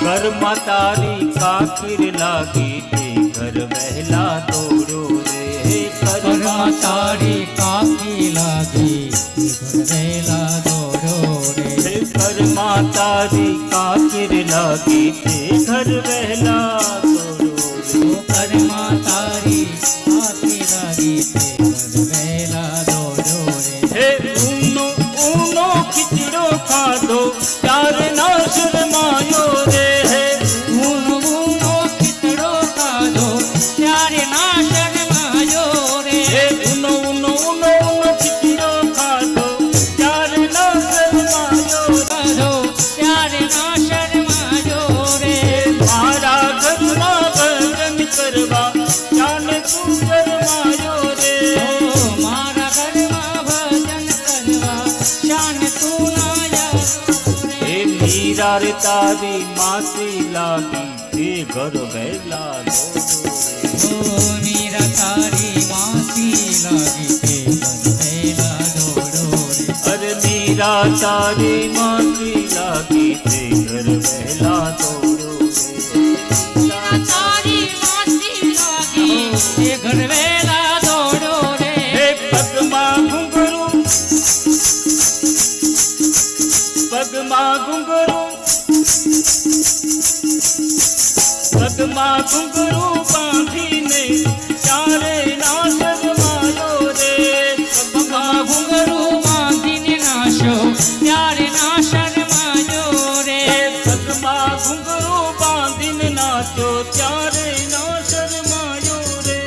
ઘરમાં તારી કાકીર લાગી તે ઘર વહેલા દોડો રે ઘરમાં તારી કાકી લાગી ઘર વહેલા દોડો રે ઘરમાં તારી કાકીર લાગી તે ઘર વહેલા દોડો રે ઘરમાં તારી કાકી લાગી તે ઘર વહેલા દોડો રે ઊનો ઊનો ખીચડો ખાધો ત્યારે ના શરમાયો રે ઊનો ખીચડો ખાધો ત્યારે ના શરમાયો રે ઊનો ઊનો ઊનો ઊનો ખીચડો ખાધો ત્યારે ના શરમાયો ખાધો ત્યારે ના શરમાયો રે મારા ઘરમાં ભજન કરવા જાને તું શરમાયો રે મારા ઘરમાં ભજન કરવા શાન તું ના હે મીરા રે તારી માસી લાગી તે ઘર વહેલા દોડો રે મીરા તારી માસી લાગી તે ઘર વહેલા દોડો રે અરે મીરા તારી માસી લાગી તે ઘર વહેલા દોડો રે તારી માસી લાગી તે ઘર વહેલા દોડો રે હે પગમાં ઘૂંઘરું પગમાં ઘૂંઘરું પગમાં ઘૂંઘરું બાંધીને ચારે ના શરમાયો રે પગમાં ઘૂંઘરું બાંધીને નાશો ત્યારે ના શરમાયો રે પગમાં ઘૂંઘરું બાંધીને નાચો ત્યારે ના શરમાયો રે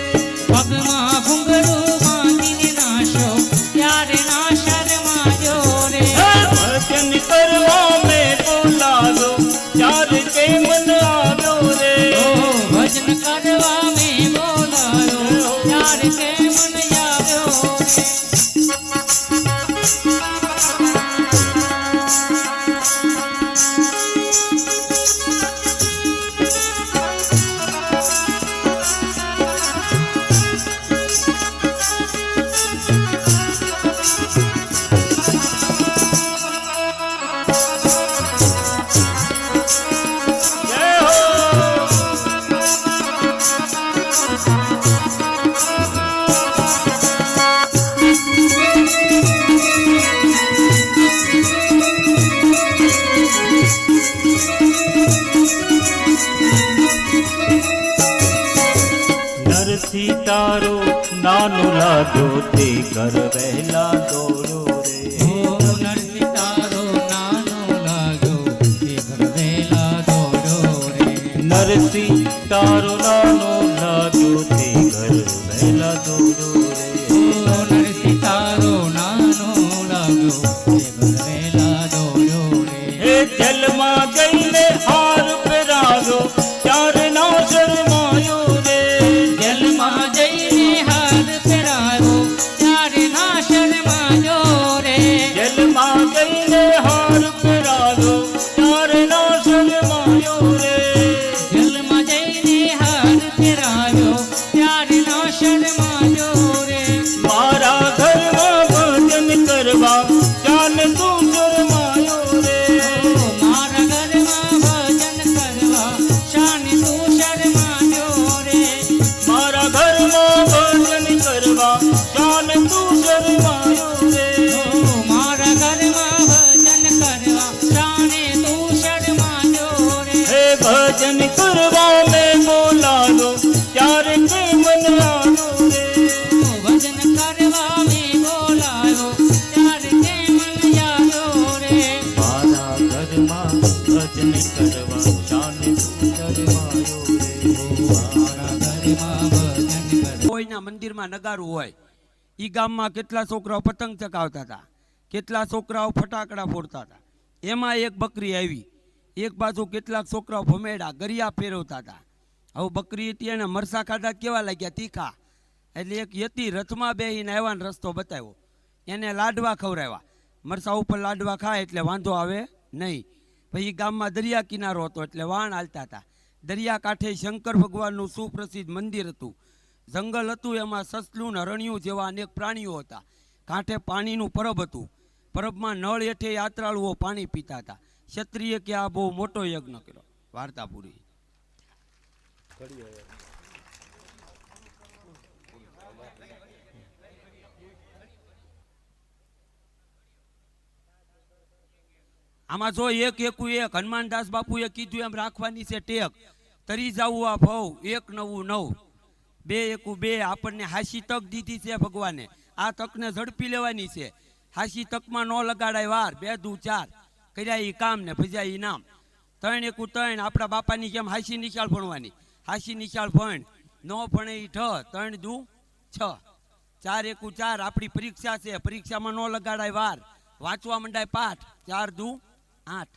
પગમાં ઘૂંઘરું બાંધીને નાશો ત્યારે ના શરમાયો રે ભજન કરવા મેં બોલાવ્યો ત્યારે તે મન આવ્યો રે ભજન કરવા મેં બોલાયો ત્યારે તે મન આવ્યો રે જય હો નરથી તારો નાનો લાગ્યો તે ઘર વહેલા દોડો રે નરસિંહ તારો નાનો લાગ્યો તે ઘર વહેલા દોડો રે નરસિંહ તારો નાનો લાગ્યો તે ઘર વહેલા દોડો રે નરસિંહ તારો નાનો લાગ્યો તે ઘર વહેલા દોડો રે હે જલમાં જઈને હાર પહેરાવ્યો ત્યારે ના શરમાયો રે જલમાં જઈને હાર પહેરાવ્યો ત્યારે ના શરમાયો રે જલમાં જઈને હાર પહેરાવ્યો ત્યારે ના શરમાયો રે જલમાં જઈને હાર પહેરાવ્યો ત્યારે ના શરમાયો રે મારા ઘરમાં ભજન કરવા જાને તું શરમાયો રે મારા ઘરમાં ભજન કરવા શાન તું શરમાયો રે મારા ઘરમાં ભજન કરવા જાને તું શરમાયો રે મારા ઘરમાં ભજન કરવા શાને તું શરમાયો રે હે ભજન કરવા મેં બોલાવ્યો ત્યારે તે મન આવ્યો રે ભજન કરવા મેં બોલાયો ત્યારે તે મન આવ્યો રે મારા ઘરમાં ભજન કરવા જાને તું શરમાયો રે મારા ઘરમાં ભજન કરવા કોઈના મંદિરમાં નગારું હોય ઈ ગામમાં કેટલા છોકરાઓ પતંગ ચગાવતા હતા, કેટલા છોકરાઓ ફટાકડા ફોડતા હતા. એમાં એક બકરી આવી, એક બાજુ કેટલાક છોકરાઓ ભમેડા ગરિયા ફેરવતા હતા. હવે બકરી હતી એને મરસા ખાધા કેવા લાગ્યા, તીખા. એટલે એક યતી રથમાં બેહીને આવ્યા, રસ્તો બતાવ્યો, એને લાડવા ખવડાવ્યા. મરસા ઉપર લાડવા ખાય એટલે વાંધો આવે નહીં. પછી ગામમાં દરિયા કિનારો હતો એટલે વાણ હાલતા હતા. દરિયા કાંઠે શંકર ભગવાનનું સુપ્રસિદ્ધ મંદિર હતું. જંગલ હતું, એમાં સસલું ને રણિયું જેવા અનેક પ્રાણીઓ હતા. કાંઠે પાણીનું પરબ હતું. પરબમાં નળ હેઠે યાત્રાળુઓ પાણી પીતા હતા. ક્ષત્રિય કે આ બહુ મોટો યજ્ઞ કર્યો. વાર્તા પૂરી. આમાં જો એક એકું એક હનુમાનદાસ બાપુએ કીધું એમ રાખવાની છે ટેક. તરી જાવું આ ભવ 1 9 9 2 એકુ 2. આપણને હાસી તક દીધી છે ભગવાને. આ તકને ઝડપી લેવાની છે. હાસી તકમાં ન લગાડાય વાર. 2 દુ 4 કર્યા ઈ કામ ને ભજ્યા ઈ નામ. 3 એકુ 3 આપણા બાપાની જેમ હાસી નિશાળ ભણવાની. હાસી નિશાળ ભણ ન ભણે ઈ ઠ. 3 દુ 6 4 એકુ 4 આપણી પરીક્ષા છે. પરીક્ષામાં ન લગાડાય વાર. વાંચવા મંડાય પાઠ. 4 દુ 8.